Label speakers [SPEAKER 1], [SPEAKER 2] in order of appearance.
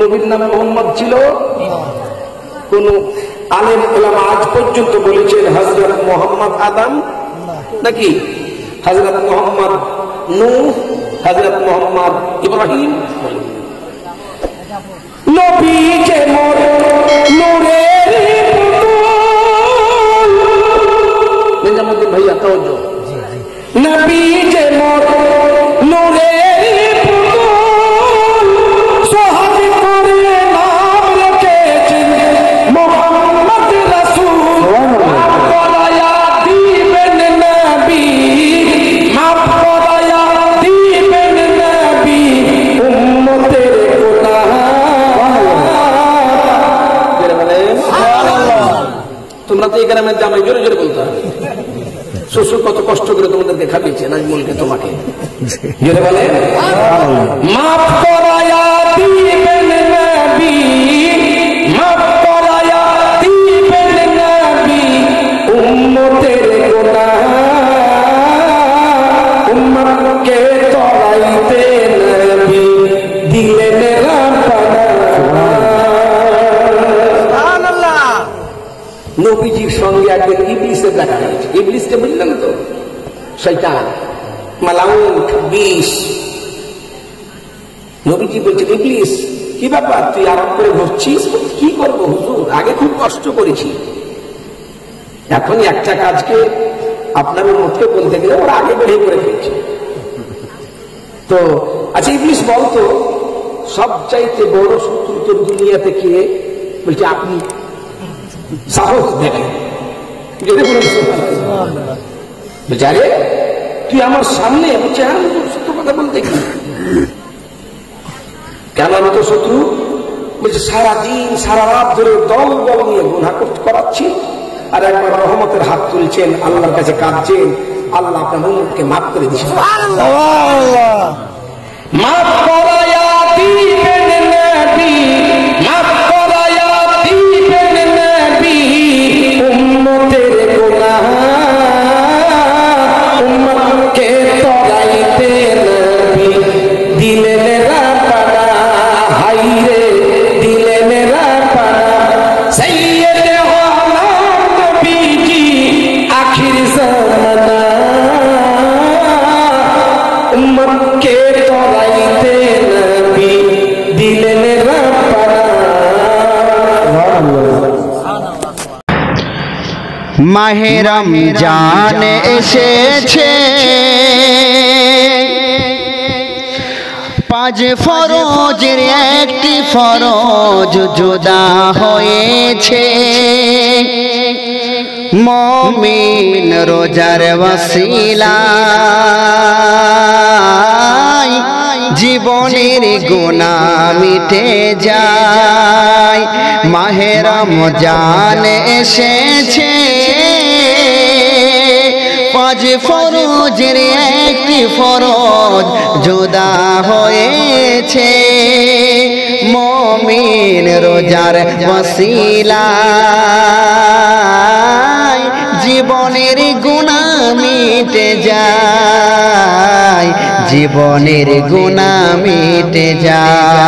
[SPEAKER 1] নবীর নামে মোহাম্মদ ছিল? কোন আলেম ওলামা আজ পর্যন্ত বলেছেন হযরত মুহাম্মদ আদম নাকি হযরত মুহাম্মদ নূহ, হযরত মুহাম্মদ ইব্রাহিম? নবী যে মোর নূরের পুতুল, নিজামুদ্দিন ভাইয়া তাওজ্জো, নবী যে মোর নূরের পুতুল, সোহাগ করে নাম রেখেছেন মুহাম্মদ রাসূল। মাফ করায়া দিবেন নবী, মাফ করায়া দিবেন নবী উম্মতের গুনাহ। তোমরা তো এই গ্রামের জামাই জোরে জোরে বলতে হবে। শ্বশুর কত কষ্ট করে তোমাদেরকে খাবিয়েছে নাজমুলকে, তোমাকে জোরে বলে মাফ করায়া দিবেন নবী, মাফ করায়া দিবেন নবী উম্মতের গুনাহ। উম্মতকে তরাইতে নবী দিলেন নবীজির সঙ্গে একদিন ইবলিসের দেখা হয়েছে। ইবলিসকে বুঝলেন তো? শয়তান, মালাউন, খাবিস। নবীজি বলছেন, ইবলিস কি ব্যাপার, তুই আরাম করে ঘুরছিস? কি করবো হুজুর, আগে খুব কষ্ট করেছি, এখন একটা কাজকে আপনার মধ্যে বলতে গেলে ওরা আগে বেড়ে করে ফেলছে। তো আচ্ছা ইবলিস বলতো, সবচাইতে বড় শত্রু তোর দুনিয়াতে কে? বলছে আপনি। সাহস দেখে বেচারে, তুই আমার সামনে? বলছে হ্যাঁ সত্য কথা বলতে কি, কেন আমি তো শত্রু? বলছে সারাদিন সারা রাত ধরে দল দল নিয়ে গুনাহ করাচ্ছি, আর একবার রহমতের হাত তুলছেন, আল্লাহর কাছে কাঁদছেন, আল্লাহ আপনার উম্মতকে মাফ করে দিয়েছেন। মাফ করায়া দিবেন নবী, মাফ করায়া দিবেন নবী উম্মতের গুনাহ। উম্মতকে তরাইতে নবী দিলেন রাব্বানা, হায়রে দিলেন রাব্বানা। সাইয়্যিদ ওয়ালাদ নবীজি আখির জামানা, উম্মতকে তরাইতে নবী দিলেন রাব্বানা।
[SPEAKER 2] মাহে রমজান এসেছে, পাঁচ ফরজের একটি ফরজ জুদা হয়েছে। মুমিন রোজার ওসিলায় জীবনের গুনাহ মিটে যায়। মাহে রমজান এসেছে, পাঁচ ফরজের একটি ফরজ জুদা হয়েছে। মুমিন রোজার ওসিলায় জীবনের গুনাহ মিটে যায়, জীবনের গুনাহ মিটে যায়।